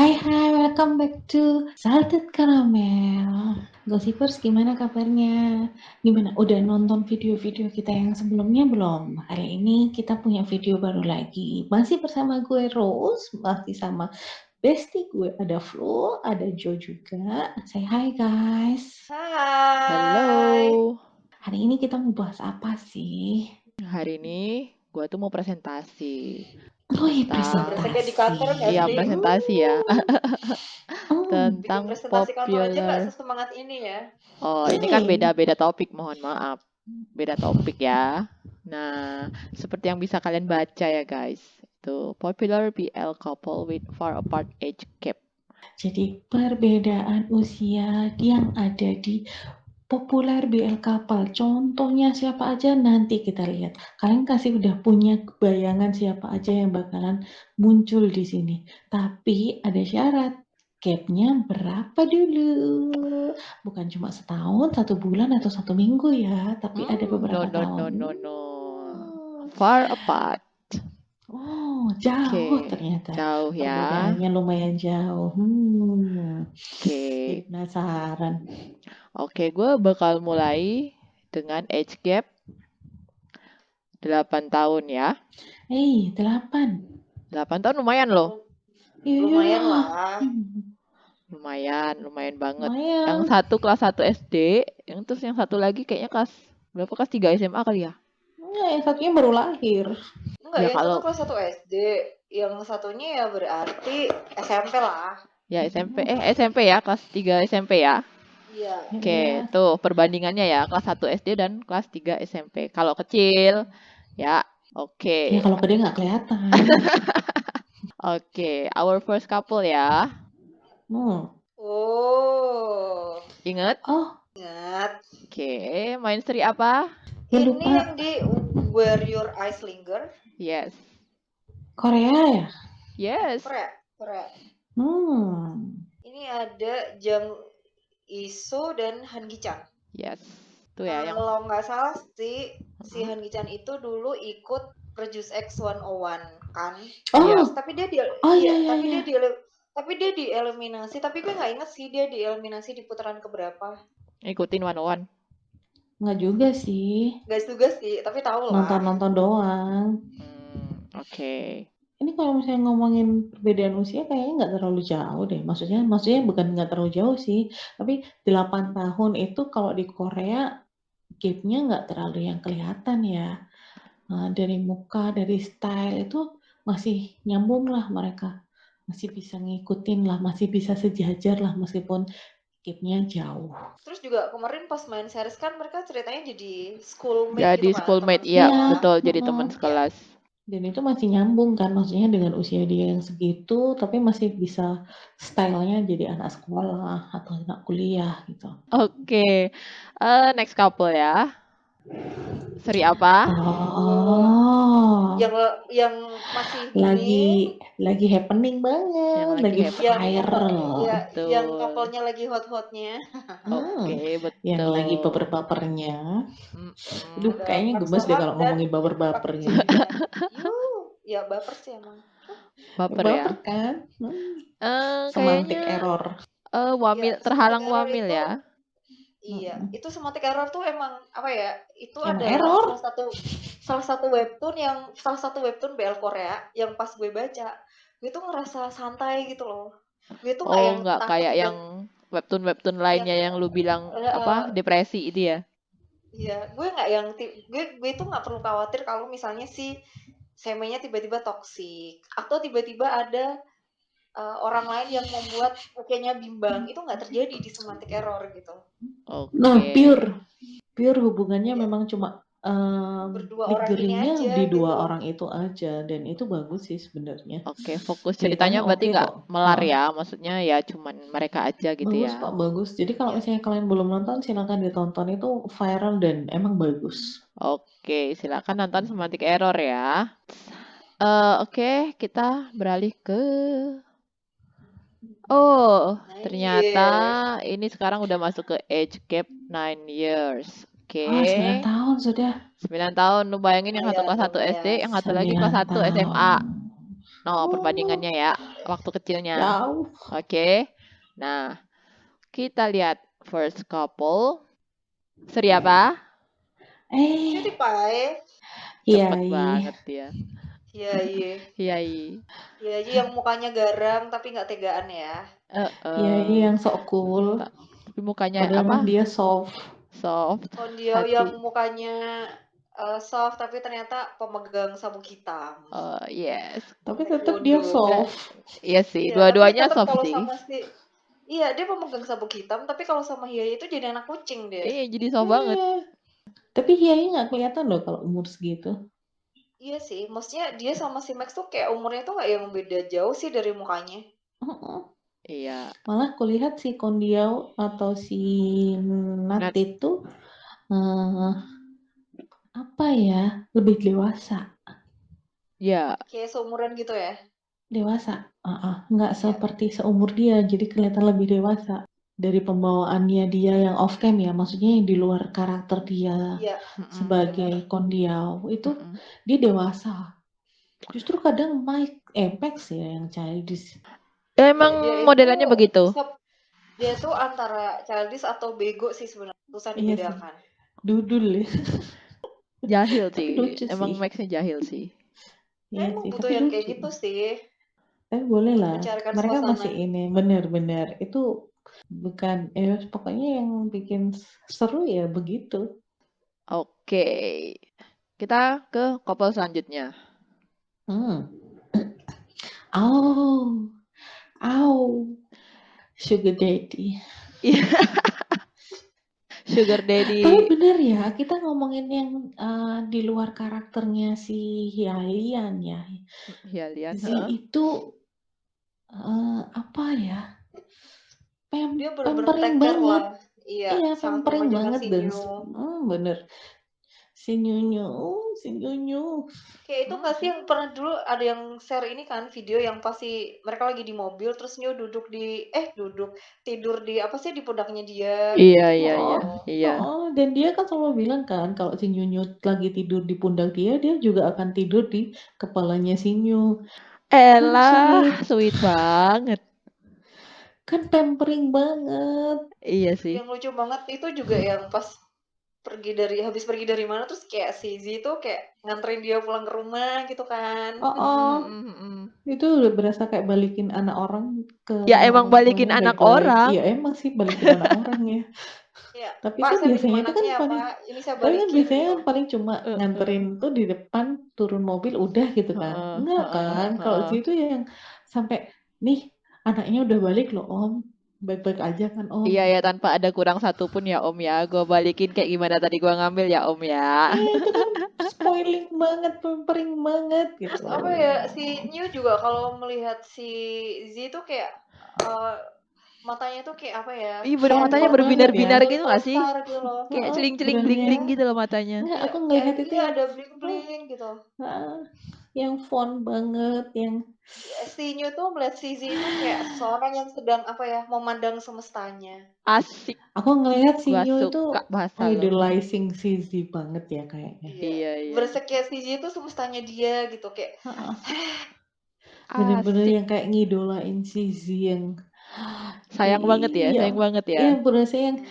Hai, welcome back to Salted Caramel. Gossipers, gimana kabarnya? Gimana? Udah nonton video-video kita yang sebelumnya belum? Hari ini kita punya video baru lagi. Masih bersama gue Rose, masih sama bestie gue ada Flo, ada Joe juga. Say hi guys. Halo. Hai. Hari ini kita mau bahas apa sih? Hari ini gue tuh mau presentasi Oh iya, tentang Berasa kayak di kantor presentasi. nggak iya sih? presentasi ya Bikin tentang presentasi kantor aja nggak popular. sesemangat ini ya. Oh, ini kan beda-beda topik, mohon maaf. Beda topik ya. Nah, seperti yang bisa kalian baca ya guys. Itu popular BL couple with far apart age gap. Jadi perbedaan usia yang ada di populer BL couple. Contohnya siapa aja nanti kita lihat. Kalian kasih udah punya bayangan siapa aja yang bakalan muncul di sini. Tapi ada syarat. Gapnya berapa dulu? Bukan cuma setahun, 1 bulan, atau 1 minggu ya. Tapi ada No, beberapa no, no, tahun. no, no. Far apart. Oh, Oke, jauh ternyata. jauh ya. Perbedaannya lumayan jauh. Jadi Oke. penasaran. Oke, gue bakal mulai dengan age gap 8 tahun ya. 8. 8 tahun lumayan loh. Lumayan Iya. lah. Lumayan banget. Yang Lumayan. satu kelas 1 SD, yang satu lagi kayaknya kelas berapa, kelas 3 SMA kali ya. Enggak, yang satunya baru lahir. Enggak, Ya yang satu kalau kelas 1 SD, yang satunya ya berarti SMP lah. ya SMP ya, kelas 3 SMP ya. Iya. Oke, Iya. tuh perbandingannya ya, kelas 1 SD dan kelas 3 SMP. Kalau kecil ya, Ya oke. kalau gede nggak kelihatan. Oke, our first couple ya. Hmm. Oh, Ingat? Oh, ingat. Oke, main seri apa? gue Ini lupa. yang di Where Your Eyes Linger. Yes. Korea ya? Yes. Korea. Ini ada Jang Iso dan Han Gi-chan. Yes. Tuh ya yang Kalau nggak salah si Han Gi-chan itu dulu ikut Produce X 101 kan. Iya. Oh, Tapi dia tapi dia dieliminasi. Tapi gue nggak inget sih dia dieliminasi di putaran keberapa. Ikutin 101. nggak juga sih. Guys juga sih, tapi tahu lah. Nonton-nonton doang. Oke. Ini kalau misalnya ngomongin perbedaan usia kayaknya nggak terlalu jauh deh. Maksudnya bukan nggak terlalu jauh sih. Tapi 8 tahun itu kalau di Korea gapnya nggak terlalu yang kelihatan ya. Dari muka, dari style itu masih nyambung lah mereka. Masih bisa ngikutin lah, masih bisa sejajar lah meskipun gapnya jauh. Terus juga kemarin pas main series kan mereka ceritanya jadi schoolmate Jadi gitu kan, schoolmate, teman iya, Iya, betul, jadi mm-mm. teman sekelas. Dan itu masih nyambung kan, maksudnya dengan usia dia yang segitu, tapi masih bisa stylenya jadi anak sekolah atau anak kuliah gitu. Oke. Next couple ya. Seri apa? Oh, yang masih booming, lagi happening banget, Yang lagi lagi happening. viral. ya Betul. yang couple-nya lagi hot-hotnya. Oke, Yang lagi betul. baper-bapernya. Mm-mm. Aduh, Ada kayaknya Park gemes deh Seo-hak kalau dan ngomongin Park baper-bapernya. Ji-hyun. Ya baper sih emang. Baper ya. Baper kan? Semantic Kayaknya error. wamil, Ya, terhalang semantic error wamil itu ya. iya, itu semantic error tuh emang apa ya? Itu Emang adalah error. salah satu webtoon BL Korea yang pas gue baca, gue tuh ngerasa santai gitu loh. Gue tuh nggak yang Nggak takut kayak tiba yang webtoon yang lainnya yang lu bilang apa, depresi itu ya. iya, gue nggak yang gue tuh nggak perlu khawatir kalau misalnya si semenya tiba-tiba toksik atau tiba-tiba ada orang lain yang membuat oke-nya bimbang. Itu nggak terjadi di semantic error gitu. Nah, Oke. pure hubungannya Iya. memang cuma Berdua orang ini leaderingnya aja di gitu. 2 orang itu aja, dan itu bagus sih sebenarnya. Oke, fokus ceritanya berarti oke nggak kok. melar ya, maksudnya ya cuman mereka aja gitu Bagus ya. kok, bagus. Jadi kalau Iya. misalnya kalian belum nonton, silakan ditonton, itu viral dan emang bagus. Oke, silakan nonton Semantic Error ya. Oke, kita beralih ke ternyata ini sekarang udah masuk ke age gap 9 years. Oke. 9 tahun sudah. 9 tahun, lu bayangin yang satu kelas 1 SD, yang satu lagi kelas 1 SMA. No, perbandingannya ya. waktu kecilnya. Jauh. Oke. Nah, kita lihat first couple. Seri apa? Cuti Pai. Cepet Hyai. banget dia. Iya, iya. Hyai. Iya, iya yang mukanya garang tapi nggak tegaan ya. Hyai yang sok cool. Tapi mukanya Padahal apa? mah dia soft. Soft. Kondio Hati. yang mukanya soft tapi ternyata pemegang sabuk hitam. Yes. Tapi tetap dia Taekwondo. soft. Iya sih, Iya, tapi dua-duanya tetap soft kalau sih. sama iya dia pemegang sabuk hitam, tapi kalau sama Hyai itu jadi anak kucing dia. Iya, jadi soft banget. Tapi Hyai nggak kelihatan loh kalau umur segitu. Iya sih, maksudnya dia sama si Max tuh kayak umurnya tuh nggak yang beda jauh sih dari mukanya. Iya. Malah kulihat si Kondiau atau si Nat Nat. itu apa ya, lebih dewasa. Ya, Kayak seumuran gitu ya. Dewasa. Nggak Iya. seperti seumur dia, jadi kelihatan lebih dewasa. Dari pembawaannya dia yang off cam ya, maksudnya yang di luar karakter dia Iya, sebagai Kondiau itu dia dewasa. Justru kadang Max ya yang childish. emang dia modelannya itu begitu. dia tuh antara childish atau bego sih sebenarnya, susah Iya sih. dibedakan. Dudul ya. Jahil Tapi sih. lucu Emang sih. Maxnya jahil sih. Iya Emang sih, butuh tapi yang kayak lucu. gitu sih. Tapi boleh Buat lah. mencarikan Mereka suasana. masih ini benar-benar itu bukan pokoknya yang bikin seru ya begitu. Oke. Kita ke couple selanjutnya. Sugar daddy. Sugar daddy. Tapi bener ya, kita ngomongin yang di luar karakternya si Hyalian ya. Hyalian. Z itu apa ya? Dia bener-bener Pampering take care banget. lah. Iya, Iya, sangat pampering memanjakan banget si dan Nyu. bener. Si Nyunyu. Kayak itu nggak sih yang pernah dulu ada yang share ini kan video yang pasti mereka lagi di mobil terus Nyu tidur di apa sih di pundaknya dia Iya, gitu. iya. Dan dia kan selalu bilang kan kalau si Nyunyu lagi tidur di pundak dia juga akan tidur di kepalanya si Nyu. Elah, sweet banget. Kan pampering banget. Iya sih. Yang lucu banget itu juga yang pas habis pergi dari mana terus kayak si Z itu kayak nganterin dia pulang ke rumah gitu kan. Itu udah berasa kayak balikin anak orang ke Ya rumah emang orang balikin tuanya anak baik-baik. orang. Iya emang sih balikin anak orang ya. Ya, Tapi Pak, itu saya pinjam biasanya itu kan anaknya ya, paling, Pak. Ini saya tapi kan balikin biasanya gitu. kan paling cuma nganterin tuh di depan, turun mobil udah gitu kan. Enggak kan? Kalau situ yang sampai nih anaknya udah balik loh Om, baik-baik aja kan Om. Iya ya, tanpa ada kurang satu pun ya Om ya. Gue balikin kayak gimana tadi gue ngambil ya Om ya. Iya itu kan spoiling banget, pampering banget gitu. Terus apa ya, si New juga kalau melihat si Z itu kayak matanya tuh kayak apa ya? Iya, Shine matanya banget berbinar-binar ya. gitu gak sih? Star gitu loh. Kayak celing-celing, Beranya. bling-bling gitu loh matanya. Enggak, Iya, aku ngelihat itu iya yang ada bling-bling gitu. yang fun banget, yang Si New tuh melihat si Z itu kayak seorang yang sedang apa ya, memandang semestanya. Asik. aku ngelihat si Gua Nyu itu suka bahasa lo. idolizing si Z banget ya kayaknya. Iya. Iya. Bersekia si Z itu semestanya dia gitu kayak. Bener-bener Asik. yang kayak ngidolain si Z yang Sayang banget ya, sayang banget ya. Iya, berasa yang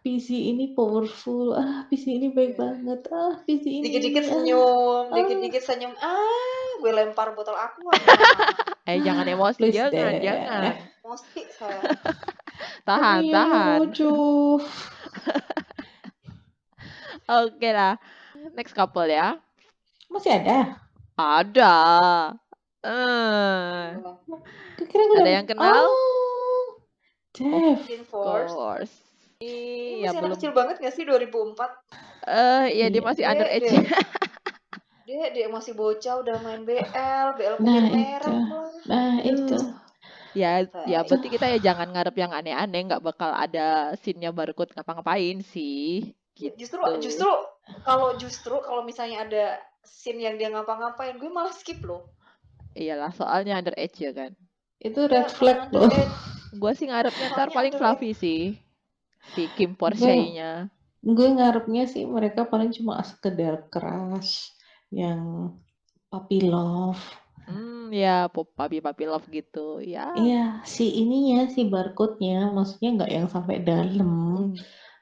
PC ini powerful, PC ini baik banget, PC ini Dikit-dikit ini, senyum, dikit-dikit senyum, gue lempar botol aqua. Jangan emosi, please jangan. Emosi saya. Tahan. Lucu. Oke lah. Next couple ya. Masih ada? Ada. Ada yang kenal? Jeff. Of course. Ini Iya, masih anak belum. kecil banget gak sih 2004? Iya, dia masih underage. Dia masih bocah udah main BL punya Nah, merek lah. Nah, itu. Ya berarti kita ya jangan ngarep yang aneh-aneh, nggak bakal ada scene-nya barcode ngapa-ngapain sih. Gitu. Justru kalau misalnya ada scene yang dia ngapa-ngapain, gue malah skip loh. Iyalah, soalnya underage ya kan. Itu red flag loh. Gue sih ngarepnya ntar paling Fluffy sih. Si Kim Porsche-nya. Gue ngarepnya sih mereka paling cuma sekedar crush yang puppy love. Ya, puppy love gitu. Ya. Iya, si ininya, si barcode-nya, maksudnya nggak yang sampai dalam Mm.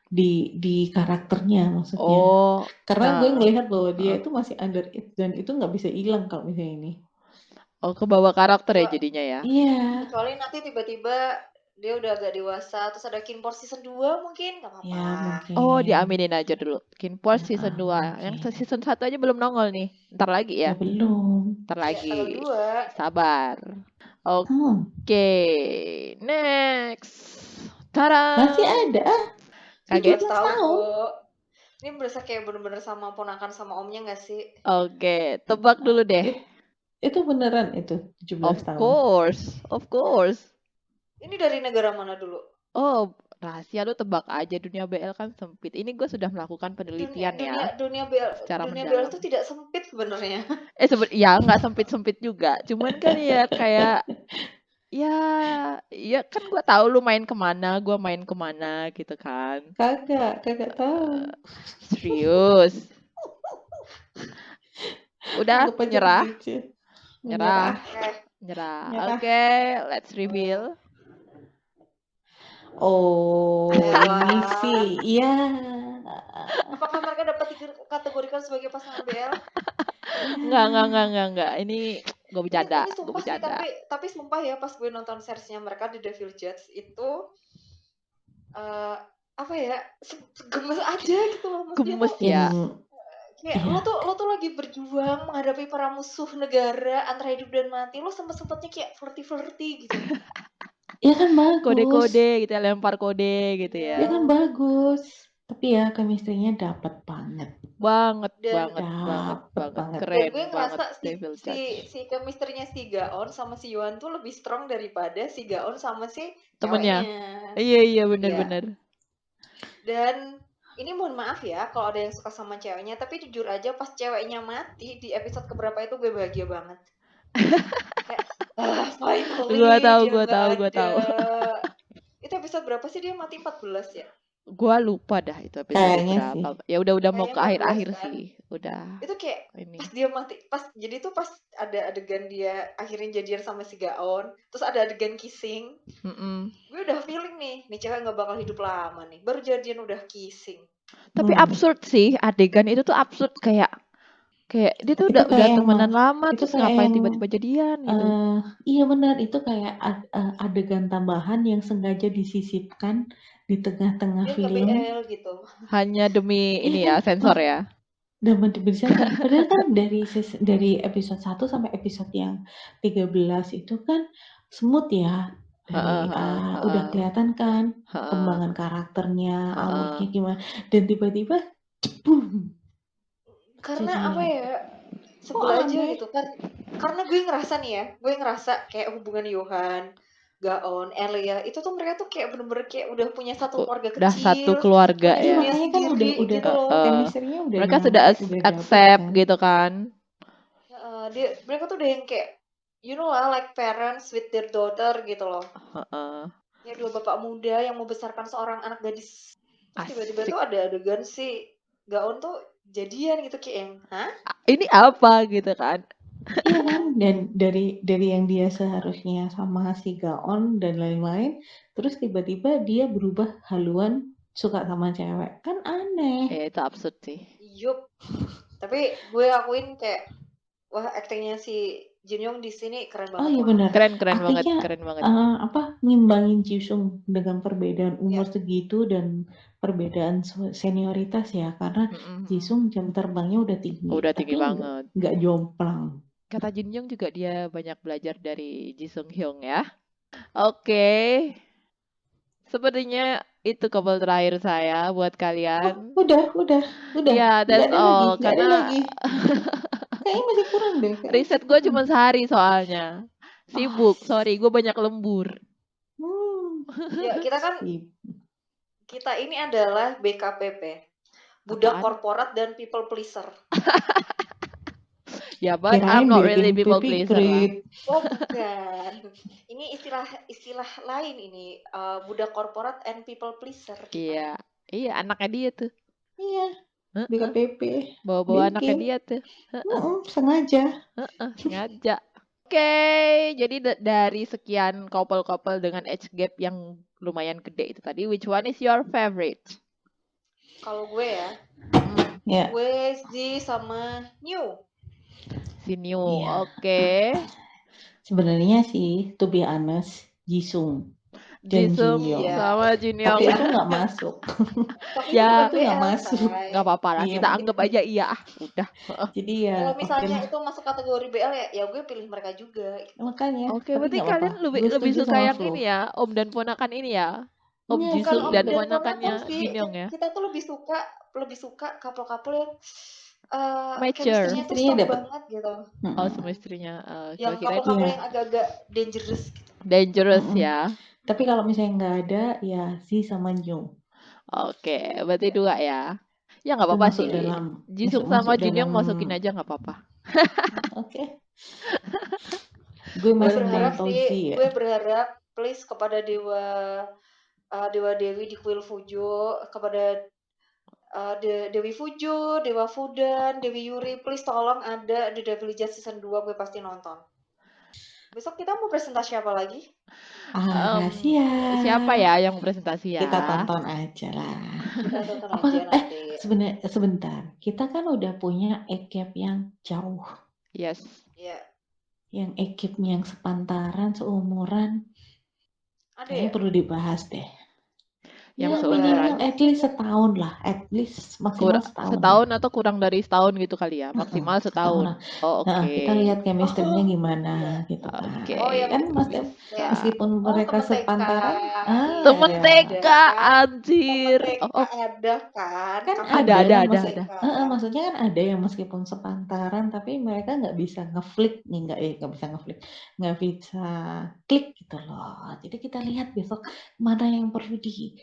di karakternya maksudnya. Oh, Karena gue nah. ngelihat bahwa dia Heeh. itu masih under it dan itu nggak bisa hilang kalau misalnya ini. Oh, ke bawah karakter ya Kecuali, jadinya ya. Iya, kecuali nanti tiba-tiba dia udah agak dewasa, terus ada Kinpor season 2 mungkin, gak ya apa-apa. Oh, mungkin. diaminin aja dulu. Kinport season 2. Yang Mungkin. season 1 aja belum nongol nih. Ntar lagi Ya ya. belum. Ntar Ya, tanggal lagi. 2. Sabar. Hmm, Oke, next. Tada. masih ada. Kaget? 17 17 tahun, tahun. Bo. Ini berasa kayak bener-bener sama ponakan sama omnya gak sih? Oke, tebak dulu deh. Itu beneran itu 17 Of tahun. course, of course. Ini dari negara mana dulu? Oh, rahasia lu tebak aja, dunia BL kan sempit. Ini gue sudah melakukan Dunia penelitian ya dunia BL, secara dunia BL mendalam. itu tidak sempit sebenarnya. Ya nggak sempit-sempit juga. Cuman kan ya kayak ya ya kan gue tahu lu main kemana, gue main kemana gitu kan. Kagak tahu. Serius. Udah Anggap aja nyerah, begitu. nyerah, Menyerah. nyerah. Nyerah. Oke, let's reveal. Oh, ini sih. Elah. Iya. Apakah mereka dapat dikategorikan sebagai pasangan BL? Enggak. Ini gue bercanda, Ini gue sumpah sih, bercanda. tapi sumpah ya, pas gue nonton seriesnya mereka di Devil Judge itu apa ya, gemes aja gitu loh, maksudnya Gemes tuh ya. kayak Iya. lo tuh lagi berjuang menghadapi para musuh negara antara hidup dan mati, lo sempet-sempetnya kayak flirty gitu. Iya kan bagus. Kode-kode gitu ya, lempar kode gitu Iya. ya. Iya kan bagus. Tapi ya chemistry-nya dapat banget. Banget. Dapet banget. Dan Keren gue banget ngerasa Devil Judge. si chemistry-nya si Gaon sama si Yuan tuh lebih strong daripada si Gaon sama si Temennya. ceweknya. Iya, Iya. bener. Dan ini mohon maaf ya kalau ada yang suka sama ceweknya, tapi jujur aja pas ceweknya mati di episode keberapa itu gue bahagia banget. Kayak, finally Gua dia nggak tahu. ada. Itu episode berapa sih dia mati? 14 ya? Gua lupa dah itu episode Kayaknya sih. berapa. Ya udah mau ke Kayaknya 14 akhir-akhir kan? sih. Udah. Itu kayak Ini. pas dia mati, jadi tuh pas ada adegan dia akhirnya jadian sama si Gaon, terus ada adegan kissing. Gue udah feeling nih cewek nggak bakal hidup lama nih, baru jadian udah kissing. Tapi absurd sih, adegan itu tuh absurd kayak dia tuh Itu udah kayak temenan lama itu terus kayak ngapain yang tiba-tiba jadian gitu. iya benar, itu kayak adegan tambahan yang sengaja disisipkan di tengah-tengah Dia nggak film. BL gitu. Hanya demi Iya ini kan? ya, sensor ya. Dan sensor. Padahal kan dari episode 1 sampai episode yang 13 itu kan smooth ya. Dari udah kelihatan kan perkembangan karakternya, alurnya gimana. Dan tiba-tiba boom. Karena Jadi apa yang ya? kok Sebel aja aneh. gitu kan. Karena gue ngerasa kayak hubungan Johan, Gaon, Elia itu tuh mereka tuh kayak bener-bener kayak udah punya satu keluarga Udah satu kecil, keluarga punya Iya ya. dunia makanya kan sendiri udah gitu loh. chemistry-nya udah Mereka nyampe, sudah udah dapet accept kan. gitu kan. Mereka tuh udah yang kayak you know lah, like parents with their daughter gitu loh. Ya dua bapak muda yang membesarkan seorang anak gadis. Terus tiba-tiba Asik. tuh ada adegan si Gaon tuh jadian gitu kayak yang, hah? Ini apa gitu kan? Iya kan, dan dari yang dia seharusnya sama si Gaon dan lain-lain, terus tiba-tiba dia berubah haluan suka sama cewek, kan aneh. Itu absurd sih. Yup. Tapi gue akuin kayak wah aktingnya si Jin Young di sini keren banget. Oh iya benar. Keren banget. Ngimbangin Jisung dengan perbedaan umur segitu dan perbedaan senioritas ya, karena Jisung jam terbangnya udah tinggi. Udah tinggi tapi banget. Nggak jomplang. Kata Jin Young juga dia banyak belajar dari Ji Sung Hyung ya. Oke. Sepertinya itu couple terakhir saya buat kalian. Udah. Ya, that's all. Nggak ada Karena lagi. Kayaknya masih kurang deh. riset gue cuma sehari soalnya. Sibuk, sorry. Gue banyak lembur. Ya, kita ini adalah BKPP. Budak korporat dan people pleaser. Ya, but I'm not really people pleaser lah. Oh, bukan. Ini istilah lain ini. Budak korporat and people pleaser. Iya, anaknya dia tuh. Iya, BKPP. Bawa-bawa anaknya dia tuh. Sengaja. Sengaja. Oke, jadi dari sekian couple-couple dengan age gap yang lumayan gede itu tadi, which one is your favorite? Kalau gue ya, Ya, gue Z sama New. Si New. iya. Oke. Sebenarnya sih, to be honest, Jisung dan Jisung Jin Young. Iya. sama Jin Tapi Young. itu nggak masuk. Tapi Ya, itu bukan Itu nggak BL, masuk. say. Nggak apa-apa lah, Iya, kita anggap aja iya. Udah. jadi ya Kalau oke misalnya lah. itu masuk kategori BL ya gue pilih mereka juga. Makanya, Oke, tapi berarti nggak apa-apa. kalian lebih Gue lebih setuju suka sama yang Flo. ini ya, Om dan ponakan ini ya. Om Iya Bukan Jisung Om sih, dan dan ponakannya ponakan sih. Jin Young ya. Kita tuh lebih suka couple-couple yang Mature. chemistry-nya tuh Chemistry-nya strong dapet. banget gitu. Oh, semestrinya. Yang Kira-kira couple-couple Iya. yang agak-agak dangerous gitu. dangerous Mm-mm. ya. Tapi kalau misalnya nggak ada, ya Z sama Jung. Oke, berarti 2 ya. Ya nggak Itu apa-apa masuk sih. dalam, Jisung masuk sama Jin dalam. Young masukin aja nggak apa-apa. Oke. Gue Gue masih berharap mental sih, Z ya. gue berharap please kepada Dewa Dewi di Kuil Fujo, kepada Dewi Fujo, Dewa Fudan, Dewi Yuri, please tolong ada The Devil Judge season 2, gue pasti nonton. Besok kita mau presentasi apa lagi? Rahasia. Siapa ya yang presentasi ya? Kita tonton aja lah. Kita tonton Apa? aja nanti. Sebentar. Kita kan udah punya gap yang jauh. Yes. Iya. Yang gapnya yang sepantaran, seumuran. Ada Kayaknya ya? perlu dibahas deh. Yang Ya seumuran. minimal at least setahun lah. At least maksimal setahun. Setahun atau kurang dari setahun gitu kali ya. Maksimal setahun. Setahun. Oh, oke. Nah, kita lihat chemistry-nya Oh, gimana iya. gitu kan. Oke. Oh, yang Kan bisa. meskipun mereka temen TK. sepantaran, Temen ya. TK Ada. anjir. Temen TK ada kan? Kan Kamu ada, ada. TK. maksudnya kan ada yang meskipun sepantaran tapi mereka nggak bisa ngeflick nih, nggak bisa ngeflick, nggak bisa klik gitu loh. Jadi kita lihat besok mana yang perlu di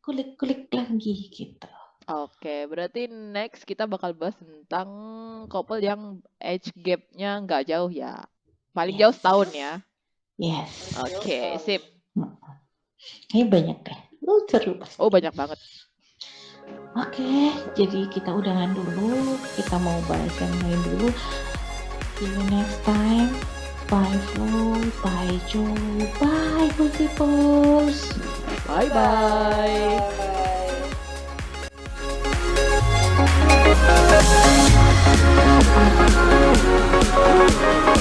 kulik lagi gitu. Oke, berarti next kita bakal bahas tentang couple yang age gap-nya nggak jauh ya. Paling jauh setahun ya. Yes. Oke, sip. Kayaknya banyak deh. Seru pasti. Oh, banyak banget. Oke, jadi kita udahan dulu. Kita mau bahas yang lain dulu. See you next time. Bye Flo, bye Joe, bye Gossipers. Bye-bye. Bye.